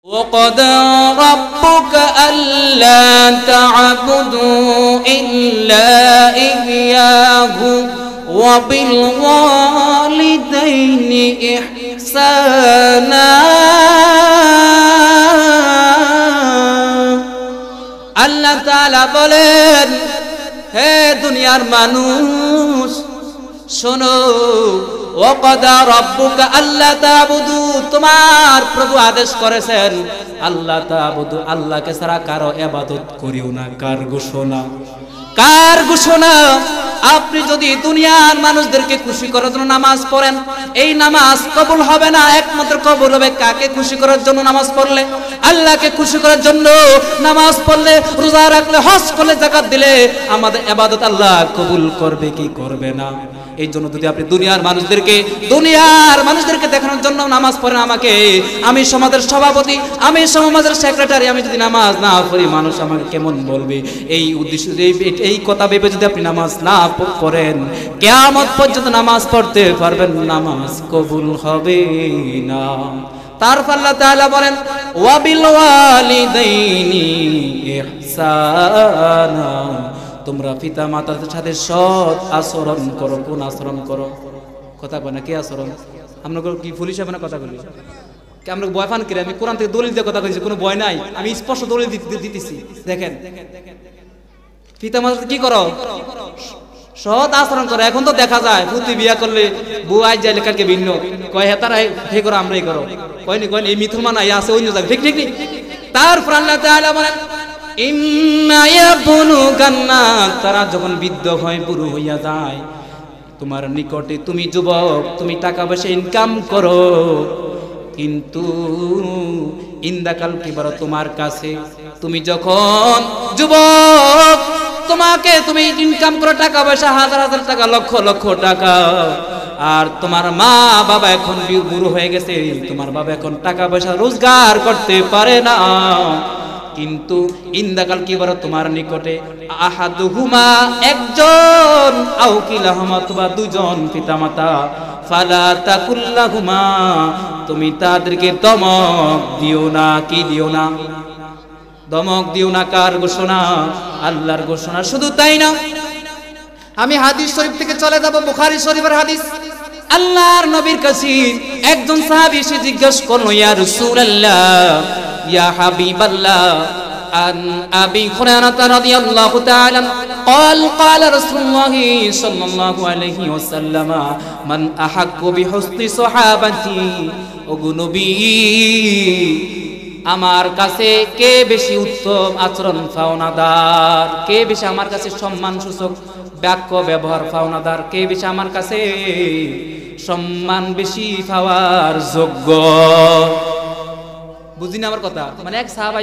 وقضى ربك ألا تعبدوا إلا إياه وبالوالدين إحسانا আল্লাহ তাআলা বলেন, হে দুনিয়ার মানুষ শোনো, ওয়াকাদা রাব্বুকা আল্লা তা'বুদু, তোমার প্রভু আদেশ করেছেন আল্লাহ তা'বুদু, আল্লাহকে ছাড়া কারো ইবাদত করিও না। কার ঘোষণা? কার ঘোষণা? আপনি যদি দুনিয়ার মানুষদেরকে খুশি করার জন্য নামাজ পড়েন, এই নামাজ কবুল হবে না। একমাত্র কবুল হবে কাকে খুশি করার জন্য নামাজ পড়লে? আল্লাহকে খুশি করার জন্য নামাজ পড়লে, রোজা রাখলে, হজ করলে, যাকাত দিলে আমাদের ইবাদত আল্লাহ কবুল করবে কি করবে না? এই জন্য যদি আপনি দুনিয়ার মানুষদেরকে দেখানোর জন্য নামাজ পড়েন, আমাকে, আমি সমাজের সভাপতি, আমি সমাজের সেক্রেটারি, আমি যদি নামাজ না পড়ি মানুষ আমাকে কেমন বলবে, এই উদ্দেশ্য, এই কথা ভেবে যদি আপনি নামাজ না পড়েন, কিয়ামত পর্যন্ত নামাজ পড়তে পারবেন, নামাজ কবুল হবে না। তারপর আল্লাহ তাআলা বলেন, ওয়াবিল ওয়ালিদাইনি ইহসানা, তোমরা পিতা মাতার সাথে সৎ আচরণ করো। কোন আচরণ করো? কথা কয় না, কি আচরণ? আমরা কি পুলিশ হবে না? কথা বলি আমরা ভয় পান কিরে? আমি কোরআন থেকে দলিল দিয়ে কথা বলছি, কোনো ভয় নাই, আমি স্পষ্ট দলিল দিতেছি। দেখেন, পিতা মাতার কি করো? সৎ আচরণ করো। এখন তো দেখা যায় পুতি বিয়া করলে বউ আজ যায় লেখাকে ভিন্ন কয়, হ্যাঁ তারা হে করো, আমরাই করো, কয়নি কয়নি, এই মিথুমান আই আছে অন্য জায়গায়, ঠিক ঠিক ঠিক। তারপর আল্লাহ তাআলা বলেন, ইম্মা ইয়াবলুগান্না, তারা যখন বৃদ্ধ হয়, বুড়ো হইয়া যায়, তোমার নিকটে, তুমি যুবক, তুমি টাকা পয়সা ইনকাম করো, কিন্তু ইন্দাকাল কিবার, তোমার কাছে, তুমি যখন যুবক, তুমি ইনকাম করো টাকা পয়সা, হাজার হাজার টাকা, লক্ষ লক্ষ টাকা, আর তোমার মা বাবা এখন বুড়ো হয়ে গেছে, তোমার বাবা এখন টাকা পয়সা রোজগার করতে পারে না, কিন্তু ইন্দাকাল কি বড় তোমার নিকটে আহাদুহুমা, একজন, আও কিলাহুমা, অথবা দুজন পিতামাতা, ফালা তাকুল্লাহুমা, তুমি তাদেরকে দমক দিও না। কি দিও না? দমক দিও না। কার ঘোষণা? আল্লাহর ঘোষণা। শুধু তাই না, আমি হাদিস শরীফ থেকে চলে যাব, বুখারী শরীফের হাদিস। আল্লাহর নবীর কাছে একজন সাহাবী এসে জিজ্ঞাসা করলো, ইয়া রাসূলুল্লাহ, ইয়া হাবিবাল্লাহ, আন আবি হুরায়রা রাদিয়াল্লাহু তাআলা قال قال رسول الله صلى الله عليه وسلم من احق بحسن صحابتي, ওগো নবী, আমার কাছে কে বেশি উত্তম আচরণ পাওনাদার, কে বেশি আমার কাছে সম্মান সূচক বাক্য ব্যবহার পাওনাদার, কে বেশি আমার কাছে সম্মান বেশি পাওয়ার যোগ্য? বুঝিনি আমার কথা? মানে এক সাহাবা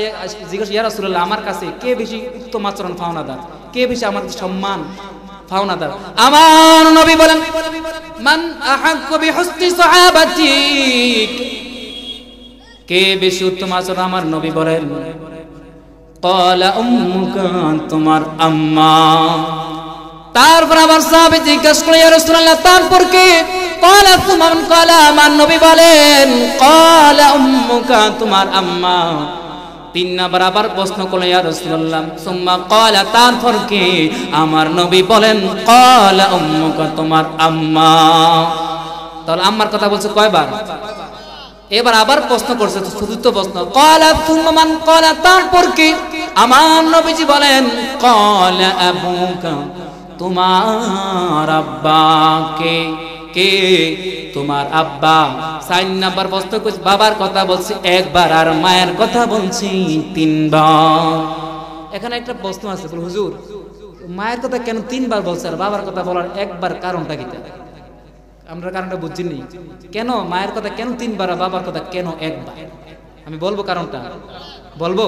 জিজ্ঞাসা, ইয়া রাসূলুল্লাহ, আমার কাছে কে বেশি উত্তম আচরণ পাওনাদার, কে বেশি আমার সম্মান পাওনাদার? আমার নবী বলেন, মান আহাক্কু বিহুসনি সাহাবাতি, কে বেশি উত্তম আচরণ? আমার নবী বলেন, ক্বালা উম্মুকা, তোমার আম্মা। তারপর আবার সাহাবী জিজ্ঞাসা করে, ইয়া রাসূলুল্লাহ, তারপর কে? ক্বালা সুমান, ক্বালা, আমার নবী বলেন, ক্বালা উম্মুকা, তোমার আম্মা। তিন নাম্বার আবার প্রশ্ন করলেন, ইয়া রাসূলুল্লাহ, সুম্মা ক্বালা, তারপর কে? আমার নবী বলেন, ক্বালা উম্মুকা, তোমার আম্মা। তাহলে আম্মার কথা বলছে কয়বার? এবার আবার প্রশ্ন করছে, চতুর্থ প্রশ্ন, ক্বালা সুম্মা মান, ক্বালা, তারপর কে? আমার নবীজি বলেন, ক্বালা আবুকা, তোমার আব্বা। কে? কে? তোমার আব্বা। 4 নাম্বার প্রশ্ন করছে, বাবার কথা বলছি একবার, আর মায়ের কথা বলছি 3 বার। এখানে একটা প্রশ্ন আছে, হুজুর, মায়ের কথা কেন 3 বার বলছে আর বাবার কথা বলার একবার, কারণটা কি? আমরা কারণটা বুঝিনি। কেন মায়ের কথা কেন 3 বার আর বাবার কথা কেন একবার? আমি বলবো কারণটা, বলবো।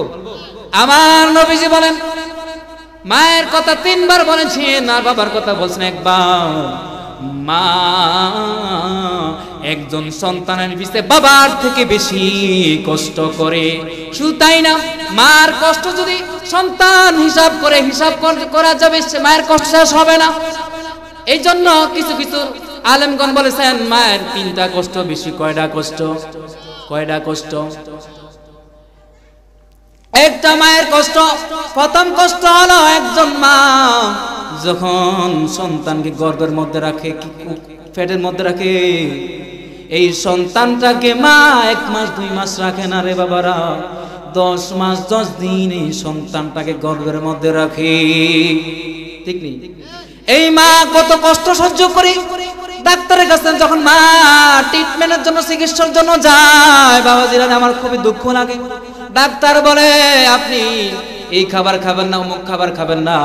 আমার নবীজি বলেন, মায়ের কথা 3 বার বলেছেন আর বাবার কথা বলছেন একবার। মা একজন সন্তানের পিছে বাবার থেকে বেশি কষ্ট করে। শুধু তাই না, মার কষ্ট যদি সন্তান হিসাব করা যাবে, মায়ের কষ্ট শেষ হবে না। এই জন্য কিছু কিছু আলেমগণ বলেছেন, মায়ের 3টা কষ্ট বেশি। কয়টা কষ্ট? কয়টা কষ্ট? একটা মায়ের কষ্ট, প্রথম কষ্ট হলো একজন মা যখন সন্তানকে গর্ভের মধ্যে রাখে, পেটের মধ্যে রাখে, এই সন্তানটাকে মা 1 মাস 2 মাস রাখে না রে বাবারা, 10 মাস 10 দিন এই সন্তানটাকে গর্ভের মধ্যে রাখে, ঠিক নেই? এই মা কত কষ্ট সহ্য করে ডাক্তারের কাছে যখন মা ট্রিটমেন্টের জন্য, চিকিৎসার জন্য যায়, বাবাজিরা আমার খুবই দুঃখ লাগে। ডাক্তার বলে আপনি এই খাবার খাবেন না, অমুক খাবার খাবেন না,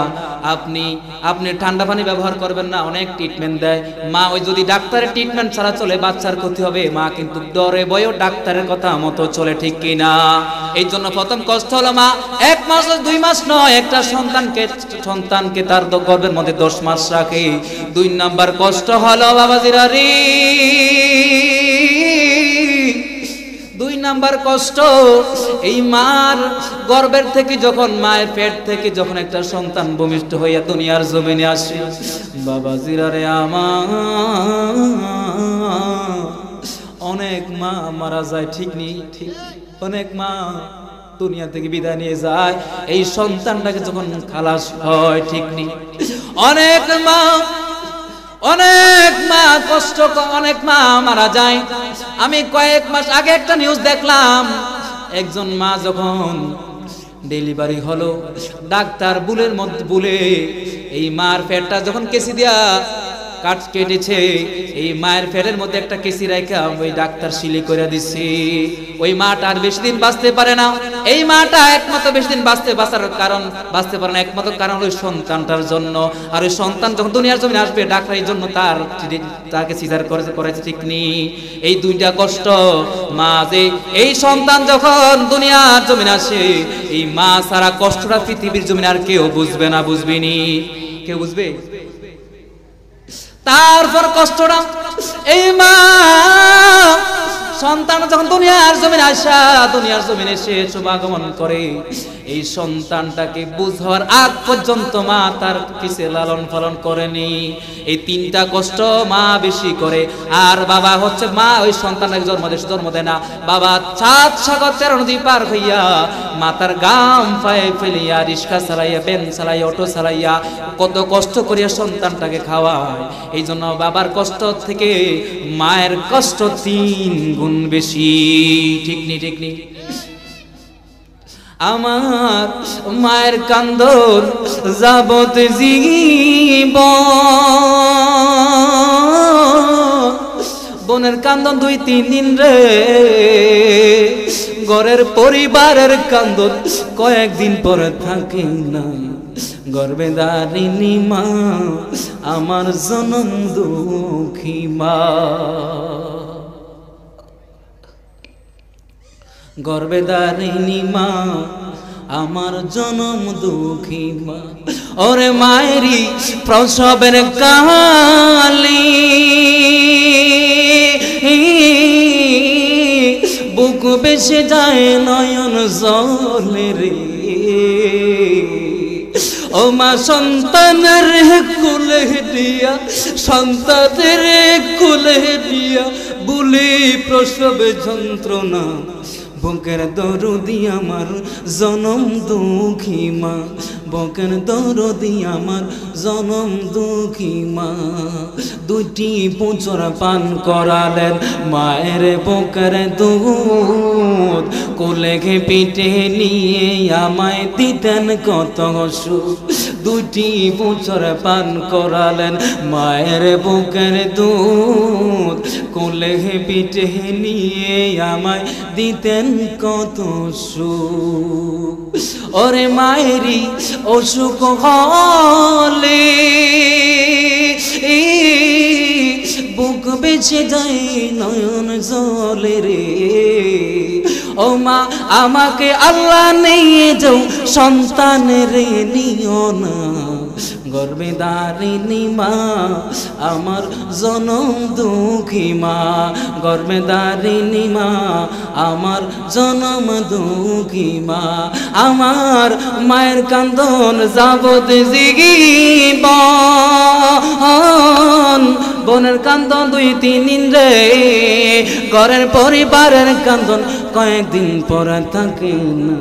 আপনি ঠান্ডা পানি ব্যবহার করবেন না, অনেক ট্রিটমেন্ট দেয়। মা ওই যদি ডাক্তারের ট্রিটমেন্ট ছাড়া চলে বাচ্চার ক্ষতি হবে, মা কিন্তু ডরে ভয়ে ডাক্তারের কথা মতো চলে, ঠিক কি না? এই জন্য প্রথম কষ্ট হলো মা 1 মাস 2 মাস নয়, একটা সন্তানকে তার গর্ভের মধ্যে 10 মাস রাখে। 2 নাম্বার কষ্ট হলো বাবাজিরা রে, 2 নাম্বার কষ্ট এই মার গর্ভের থেকে যখন, মায়ের পেট থেকে যখন একটা সন্তান ভূমিষ্ঠ হইয়া দুনিয়ার জমিনে আসে, বাবাজিরা রে আমার অনেক মা মারা যায়, ঠিক নেই? ঠিক, অনেক মা দুনিয়া থেকে বিদায় নিয়ে যায় এই সন্তানটাকে যখন খালাস হয়, ঠিক নেই? অনেক মা কষ্ট, অনেক মা মারা যায়। আমি কয়েক মাস আগে একটা নিউজ দেখলাম, একজন মা যখন ডেলিভারি হলো, ডাক্তার বুলের মধ্যে বুলে এই মার পেটটা যখন কেসি দিয়া কেটেছে, এই মায়ের পেটের মধ্যে একটা কেসি রাখা ওই ডাক্তার সিলি করে দিচ্ছে। ওই মাটা আর বেশি দিন বাঁচতে পারে না। এই মাটা একমাত্র বেশি দিন বাঁচতে পারে না একমাত্র কারণ ওই সন্তানটার জন্য। আর ওই সন্তান যখন দুনিয়ার জমিনে আসবে, ডাক্তার এই জন্য তাকে সিজার করেছে, ঠিক নেই? এই 2টা কষ্ট মা, যে এই সন্তান যখন দুনিয়ার জমিনে আসে, এই মা সারা কষ্টটা পৃথিবীর জমিনে আর কেউ বুঝবে না, বুঝবিনি, কেউ বুঝবে? তারপর কষ্টটা এই মা সন্তান যখন দুনিয়ার জমিনে আসা, দুনিয়ার জমিনে এসে শুভাগমন করে, এই সন্তানটাকে বুঝার আগ পর্যন্ত মা তার পিছে লালন পালন করেনি। এই 3টা কষ্ট মা বেশি করে। আর বাবা হচ্ছে, মা ওই সন্তানটাকে জন্ম দেয় না, বাবা 7 সাগর 13 নদী পার হইয়া মাতার গাম পায়ে ফেলিয়া, রিক্সা চালাইয়া, ভ্যান চালাইয়া, অটো চালাইয়া কত কষ্ট করিয়া সন্তানটাকে খাওয়ায়। এই জন্য বাবার কষ্ট থেকে মায়ের কষ্ট 3 গুণ বেশি, ঠিক নেই? ঠিক নেই? আমার মায়ের কান্দন যাবত জীবন, বোনের কান্দন 2-3 দিন রে, ঘরের পরিবারের কান্দন কয়েকদিন পরে থাকে না। গর্ভে দারিণী মা আমার জনম দুঃখী মা, গর্ভে দারিণী মা আমার জনম দুঃখী মা। ওরে মায়েরি প্রসবের কালি বুক বেসে যায় নয়ন জলে রে, ও মা সন্তানের কুলে দিয়া, সন্তানের কুলে দিয়া বুলি প্রসব যন্ত্রণা, বুকের দরদি আমার জনম দুঃখী মা, বুকের দরদি আমার জনম দুঃখী মা। 2টি পুচর পান করালেন মায়ের বুকের দুধ, কোলে পিঠে নিয়ে আমায় দিতেন কত সুখ। 2টি পুচর পান করালেন মায়ের বুকের দুধ, কোলে পিঠে নিয়ে আমায় দিতেন কত সুখ। ওরে মায়েরি অসুখ হলে বুক বেঁচে যায় নয়ন জলে রে, ও মা আমাকে আল্লাহ নিয়ে যাও সন্তানের নিও না। গর্ভে দারিণী মা আমার জনম দুঃখী মা, গর্ভে দারিণী মা আমার জনম দুঃখী মা। আমার মায়ের কান্দন যাবত জীবন, বোনের কান্দন 2-3 দিন রে, ঘরের পরিবারের কান্দন কয়েকদিন পরে থাকে না।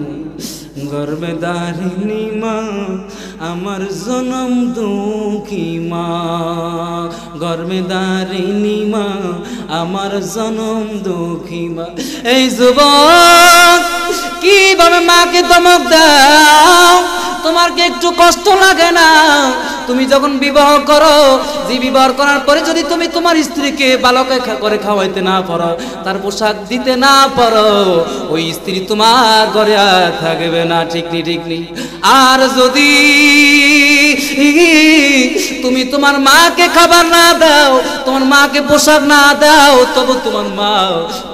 গর্ভধারিণী মা আমার জনম দুঃখী মা, গর্ভধারিণী মা আমার জনম দুঃখী মা। এই যুবক কিভাবে মাকে ধমক দাও? তোমার কি একটু কষ্ট লাগে না? তুমি যখন বিবাহ করো, যে বিবাহ করার পরে যদি তুমি তোমার স্ত্রীকে ভালো করে খাওয়াইতে না পারো, তার পোশাক দিতে না পারো, ওই স্ত্রী তোমার ঘরে আর থাকবে না। ঠিক নি ঠিক নি? আর যদি তুমি তোমার মাকে খাবার না দাও, তোমার মাকে পোশাক না দাও, তবু তোমার মা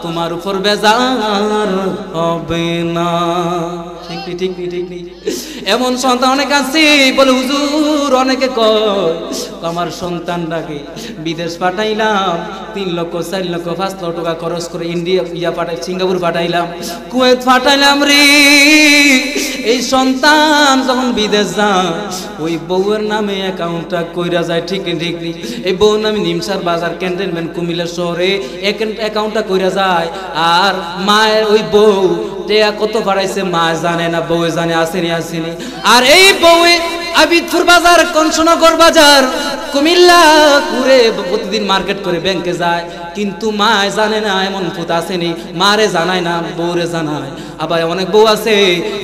তোমার উপর বেজার হবে না। ঠিক নি ঠিক নি ঠিক নি? এমন সন্তান অনেক আছে বলে হুজুর, অনেকে কয় আমার সন্তানটাকে বিদেশ পাঠাইলাম, 3 লক্ষ 4 লক্ষ 5 লক্ষ টাকা খরচ করে ইন্ডিয়া পাঠাই, সিঙ্গাপুর পাঠাইলাম, কুয়েত পাঠাইলাম রে। এই সন্তান যখন বিদেশ যায়, ওই বউয়ের নামে অ্যাকাউন্টটা কইরা যায়। ঠিক ঠিক নেই? এই বউর নামে নিমসার বাজার ক্যান্টনমেন্ট কুমিল্লা শহরে অ্যাকাউন্টটা কইরা যায়। আর মায়ের ওই বউ টেয়া কত বাড়াইছে মা জানে না, বউ জানে আসেনি আসেনি। আর এই বউয়ে আবিদপুর বাজার, কংসনগর বাজার, কুমিল্লা ঘুরে প্রতিদিন মার্কেট করে ব্যাংকে যায়, কিন্তু মা জানে না। এমন পুত আসেনি, মারে জানায় না, বউরে জানায়। আবার অনেক বউ আছে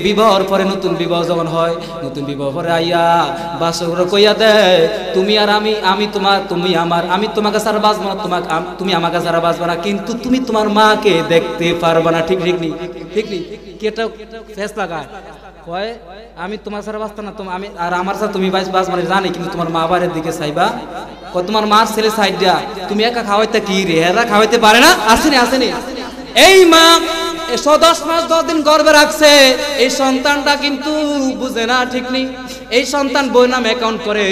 বিবাহর পরে, নতুন বিবাহ যখন হয়, নতুন বিবাহ পরে আইয়া বাসর কইয়া দেয় তুমি আর আমি তোমার, তুমি আমার, আমি তোমাকে ছাড়া বাঁচবো না, তুমি আমাকে ছাড়া বাঁচবো না, কিন্তু তুমি তোমার মাকে দেখতে পারবা না। ঠিক ঠিক নি ঠিক নি? কি একটা ফেস লাগায়, কয় আমি তোমার ছাড়া বাঁচতাম না, আমি আর আমার সাথে তুমি বাঁচবা না জানি, কিন্তু তোমার মা বাড়ির দিকে চাইবা, তোমার মার ছেলে সাইড দিয়া তুমি একা খাওয়াইতে কি রে, এরা খাওয়াইতে পারে না? আসেনি আসেনি? এই মা 10 মাস 10 দিন গর্ভে রাখছে, এই সন্তানটা কিন্তু বুঝে না। ঠিক নেই? এই সন্তান বউ নামে অ্যাকাউন্ট করে,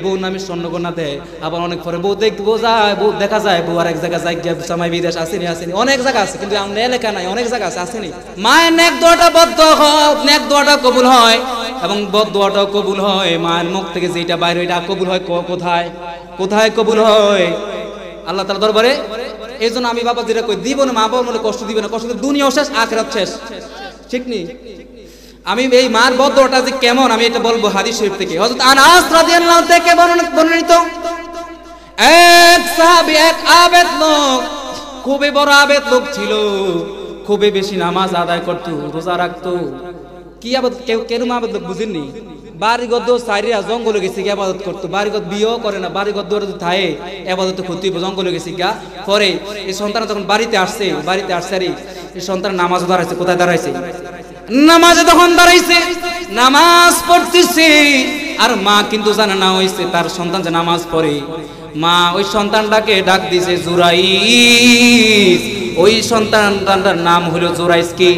বউ নামে স্বর্ণগণা দেয়। আবার অনেক পরে বউ দেখবো যায়, বউ দেখা যায় বউ আর এক জায়গায় যায় গিয়ে সময় বিদেশ। আসেনি আসেনি? অনেক জায়গা আছে, কিন্তু আমরা এলাকা নাই, অনেক জায়গা আছে। আসেনি? মায়ের নেক দোয়াটা বদ্ধ হয়, নেক দোয়াটা কবুল হয় এবং বদ দোয়াটাও কবুল হয়। মায়ের মুখ থেকে যেটা বাইরে এটা কবুল হয় কোথায়? কোথায় কবুল হয়? আল্লাহ তাআলার দরবারে। এই জন্য আমি বাবা যেটা কই, দিব না মা বাবার মনে কষ্ট দিবে না, কষ্ট দিলে দুনিয়াও শেষ আখিরাত শেষ। ঠিক নেই? আমি এই মার বদটা যে কেমন আমি এটা বলবো হাদিস শরীফ থেকে। হযরত আনাস রাদিয়াল্লাহু থেকে বর্ণিত, এক সাহাবী, এক আবেদ লোক, খুবই বড় আবেদ লোক ছিল, খুবই বেশি নামাজ আদায় করতো, রোজা রাখতো। কি আবাদ, কেন আবাদ লোক বুঝেননি? বাড়িঘর সাইরিয়া জঙ্গলে গেছে গিয়ে আবাদত করতো, বাড়িঘর বিয়েও করে না, বাড়িঘর থায়ে আবাদত করতে জঙ্গলে গেছে গিয়া। পরে এই সন্তান যখন বাড়িতে আসছে আর এই সন্তান নামাজ দাঁড়াইছে। কোথায় দাঁড়াইছে? নামাজে তখন দাঁড়াইছে, নামাজ পড়তেছে। আর মা কিন্তু জানে না হইছে তার সন্তান যে নামাজ পড়ে। মা ওই সন্তানটাকে ডাক দিছে জুরাইস। ওই সন্তানটার নাম হলো জুরাইস। কি?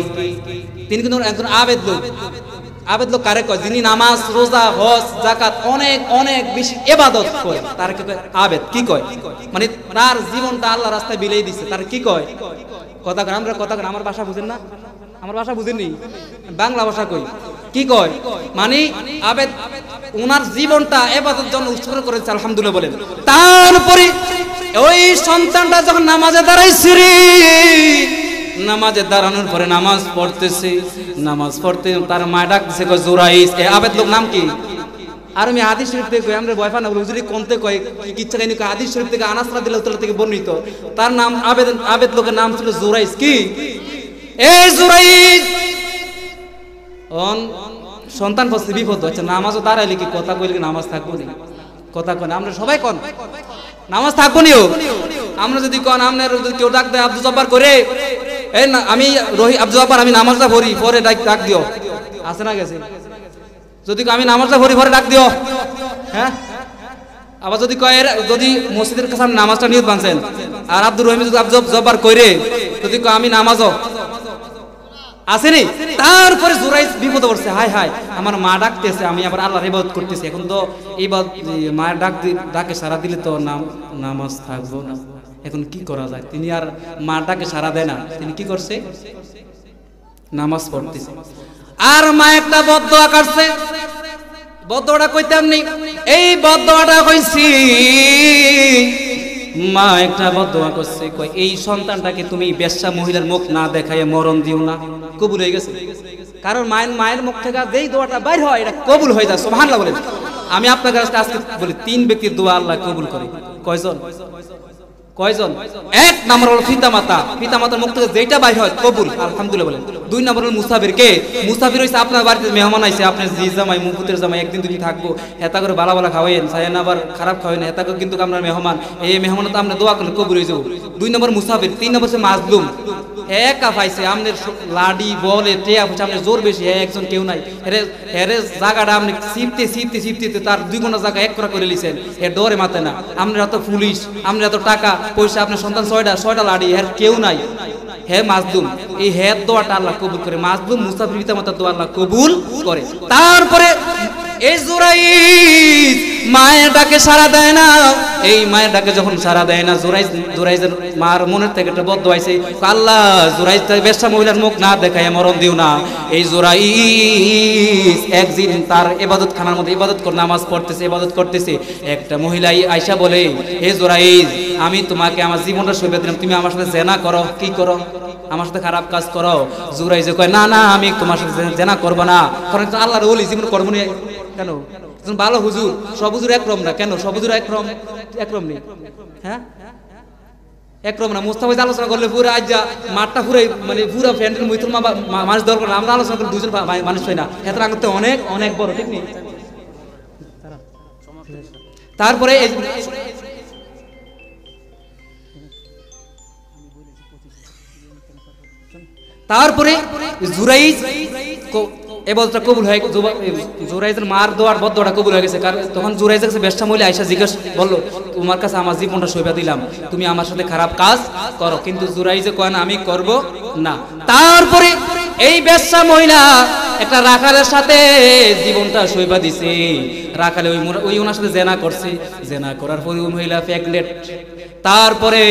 তিনি কিন্তু একজন আবেদ লোক। আবেদ লোক কারে কয়? যিনি নামাজ, রোজা, হজ, যাকাত অনেক অনেক বেশি ইবাদত করে, তার কি কয়? আবেদ। কি কয়? মানে তার জীবনটা আল্লাহর রাস্তায় বিলিয়ে দিছে, তার কি কয়? কথা কয় আমরা কথা কয়, আমার ভাষা বুঝেন না? আমার ভাষা বুঝেননি? বাংলা ভাষা কই। কি কয়? মানে আবেদ ওনার জীবনটা ইবাদতের জন্য উৎসর্গ করেছে। আলহামদুলিল্লাহ বলেন। তারপরে ওই সন্তানটা যখন নামাজে দাঁড়াইছে রে, নামাজে দাঁড়ানোর পরে নামাজ পড়তেছে, নামাজ পড়তে তার মা ডাকছে কয় জুরাইস। এ আবেদ লোক নাম কি? আর আমি হাদিস শরীফ থেকে কই, আমরা বয়ফা না হুজুরি কোনতে কয় কিচ্ছা কাহিনী কয়, হাদিস শরীফ থেকে আনাস রাদিয়াল্লাহু তাআলা থেকে বর্ণিত। তার নাম আবেদ লোকের নাম ছিল জুরাইস। কি? এই জুরাইস সন্তান পড়ছে বিপদ। আচ্ছা নামাজও দাঁড়াইলে কি কথা কইলে কি নামাজ থাকবো না? কথা কন আমরা সবাই কন নামাজ থাকবো নিও। আমরা যদি কন আপনার যদি কেউ ডাক দেয় আব্দুল জব্বার করে, এই না আমি আব্দুল জব্বার আমি নামাজটা পড়ি, পরে ডাক দিও। আছে না গেছে? যদি আমি নামাজটা পড়ি পরে ডাক দিও। হ্যাঁ? আবার যদি কয় যদি মসজিদের কাছে নামাজটা নিয়ত বানছেন আর আব্দুর রহিম যদি আব্দুল জব্বার কইরে যদি কয় আমি নামাজও আসেনি, তারপরে জুরাইস বিপদে পড়ছে। হায় হায় আমার মা ডাকতেছে, আমি আবার আল্লাহর ইবাদত করতেছি, এখন তো মায়ের ডাকে সারা দিলে তো নামাজ থাকবো না, এখন কি করা যায়? তিনি আর মা ডাকে সারা দেয় না, তিনি কি করছে? নামাজ পড়তেছে। আর মা একটা বদদোয়া করছে। বদদোয়াটা কইতাম নি, এই বদদোয়াটা কইছি। মা একটা বদদোয়া করছে, কই এই সন্তানটাকে তুমি বেশ্যা মহিলার মুখ না দেখাইয়া মরণ দিও না। কবুল হয়ে গেছে? কারণ মায়ের মুখ থেকে যেই দোয়াটা বাইর হয় এটা কবুল হয়ে যায়। সুবহানাল্লাহ বলেন। আমি আপনার কাছে আজকে বলি 3 ব্যক্তির দোয়া আল্লাহ কবুল করে। কয়জন? এক নম্বর হলো পিতামাতার মুখ থেকে যেটা বাইর হয় কবুল, আলহামদুলিল্লাহ বলেন। 2 নম্বর হলো মুসাফির। কে মুসাফির? হইছে আপনার বাড়িতে মেহমান আইছে, আপনার জি জামাই মুকুতের জামাই, একদিন দুদিন থাকবো, হেতা করে ভালো খাওয়াইন, সাইন আবার খারাপ খাওয়াইন, হেতা করে কিন্তু আপনার মেহমান, এই মেহমান তো আপনি দোয়া করলে কবুল হয়ে যাবো। 2 নম্বর মুসাফির। 3 নম্বর হচ্ছে মাজলুম। একা পাইছে আপনার লাডি বলে টেয়া পাইছে, আপনার জোর বেশি, একজন কেউ নাই, হেরে জায়গাটা আপনি সিপতে তার 2 গুণ জায়গা 1 করে লিছেন, এর ডরে মাতে না। আপনার এত পুলিশ, আপনার এত টাকা পয়সা, আপনার সন্তান 6টা লাডি, এর কেউ নাই, হে মাজলুম। এই হে দোয়াটা আল্লাহ কবুল করে। মাজলুম, মুসাফির, পিতামাতার দোয়া আল্লাহ কবুল করে। তারপরে এই জুরাইজ মায়ের ডাকে সাড়া দেয় না। এই মায়ের ডাকে যখন সাড়া দেয় না, জুরাইজের মার মনের থেকে একটা বদ্ধ হয়েছে, আল্লাহ জুরাইজ বেশ্যা মহিলার মুখ না দেখায় মরণ দিও না। এই জুরাইজ একদিন তার ইবাদত খানার মধ্যে ইবাদত করে নামাজ পড়তেছে, ইবাদত করতেছে, একটা মহিলা আয়েশা বলে, হে জুরাইজ আমি তোমাকে আমার জীবনটা সঁপে দিলাম, তুমি আমার সাথে জেনা করো, কি করো, আমার সাথে খারাপ কাজ করো। জুরাইজে কয় না না আমি তোমার সাথে জেনা করবো না, কারণ আল্লাহর ওলি, জীবন করবো না। কেন? ভালো হুজুর, সব হুজুর একরম না। কেন সব হুজুর একরম নেই? হ্যাঁ একরম না। মুস্তাফা আলোচনা করলে পুরো আজ মাঠটা পুরো মানে পুরো ফ্যান্ডের মৈত্র মানুষ দরকার, আমরা আলোচনা করলে 2জন মানুষ হয় না, এত আগে অনেক অনেক বড়, ঠিক নেই? তারপরে জুরাইজ এবাদতটা কবুল হয়ে, জুরাইজের মার দোয়ার বদদোয়াটা কবুল হয়ে গেছে। কারণ তখন জুরাইজের কাছে বেশ্যা মহিলা আয়েশা জিজ্ঞেস বললো, তোমার কাছে আমার জীবনটা সঁপে দিলাম, তুমি আমার সাথে খারাপ কাজ করো, কিন্তু জুরাইজে কয় না আমি করব না। তারপরে এই বেশ্যা মহিলা একটা রাখালের সাথে জীবনটা সঁপে দিছে। রাখালে ওই ওনার সাথে জেনা করছে, জেনা করার পরে ওই মহিলা প্রেগনেন্ট। তারপরে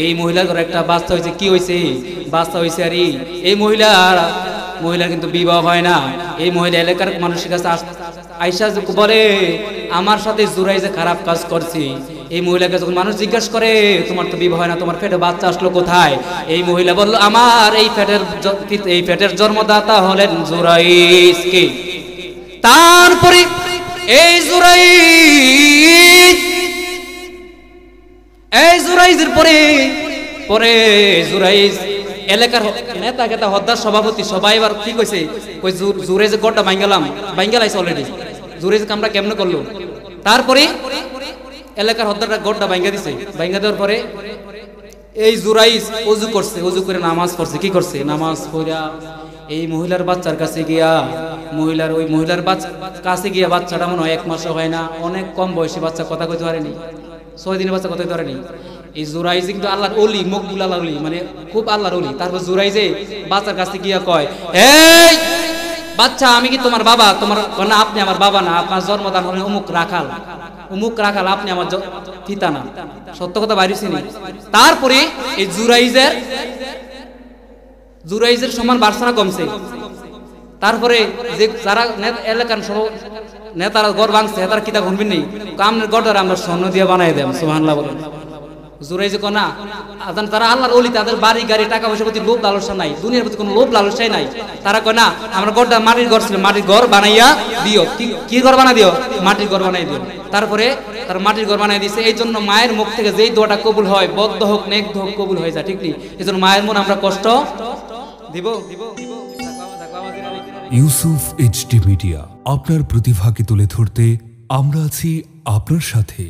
এই মহিলার ঘরে একটা বাচ্চা হয়েছে। কি হয়েছে? বাচ্চা হয়েছে। আর এই মহিলার কিন্তু বিবাহ হয় না। এই মহিলা এলাকার মানুষের কাছে আয়েশা বলে, আমার সাথে জুরাইজে খারাপ কাজ করছে। এই মহিলাকে যখন মানুষ জিজ্ঞাসা করে, তোমার তো বিবাহ হয় না, তোমার পেটে বাচ্চা আসলো কোথায়? এই মহিলা বলল, আমার এই পেটের জন্মদাতা হলেন জুরাইজ। কে? তারপরে এই জুরাইজের পরে জুরাইজ এলাকার নেতা কেতা হদ্দার সভাপতি সবাই এবার কি কইছে, কই জুরাইজ গড়টা ভাঙ্গালাইছে অলরেডি। জুরাইজ কামটা কেমনে করলো? তারপরে এলাকার হদ্দারটা গড়টা ভাঙ্গা দিছে। ভাঙ্গা দেওয়ার পরে এই জুরাইজ ওযু করছে, ওযু করে নামাজ পড়ছে। কি করছে? নামাজ পড়া এই মহিলার বাচ্চার কাছে গিয়া, ওই মহিলার কাছে গিয়া, বাচ্চাটা মনে হয় 1 মাসও হয় না, অনেক কম বয়সী বাচ্চা, কথা কইতে পারেনি, 6 দিনের বাচ্চা কথা কইতে পারেনি। এই জুরাইজ কিন্তু আল্লাহর ওলি, মকবুল আল্লাহর ওলি, মানে খুব আল্লাহর ওলি। তারপর জুরাইজে বাচ্চার কাছে গিয়া কয়, এই বাচ্চা আমি কি তোমার বাবা? তোমার না, আপনি আমার বাবা না, আপনার জন্মদান হলেন অমুক রাখাল, আপনি আমার পিতা না। সত্য কথা বাইরেছি না। তারপরে এই জুরাইজের সমান বার্সনা কমছে। তারপরে যে যারা এলাকার নেতারা গড় ভাঙছে, তারা কিতা ঘুরবেন নেই, কামনের গড়টা আমরা স্বর্ণ দিয়ে বানাই দেন। সুবহানাল্লাহ বলেন। জুরাইজ কনা তারা আল্লাহর ওলি, তাদের বাড়ি গাড়ি টাকা পয়সার প্রতি লোভ লালসা নাই, দুনিয়ার প্রতি কোনো লোভ লালসাই নাই। তারা কয় না, আমরা গড়টা মাটির ঘর ছিল, মাটির ঘর বানাইয়া দিও। কি ঘর বানাই দিও? মাটির ঘর বানাই দিও। তারপরে তার মাটির ঘর বানাই দিয়েছে। এই জন্য মায়ের মুখ থেকে যেই দোয়াটা কবুল হয়, বদ্ধ হোক নেক হোক কবুল হয়ে যায়, ঠিক নেই? এই জন্য মায়ের মন আমরা কষ্ট দিব। ইউসুফ এইচডি মিডিয়া, আপনার প্রতিভাকে তুলে ধরতে আমরা আছি আপনার সাথে।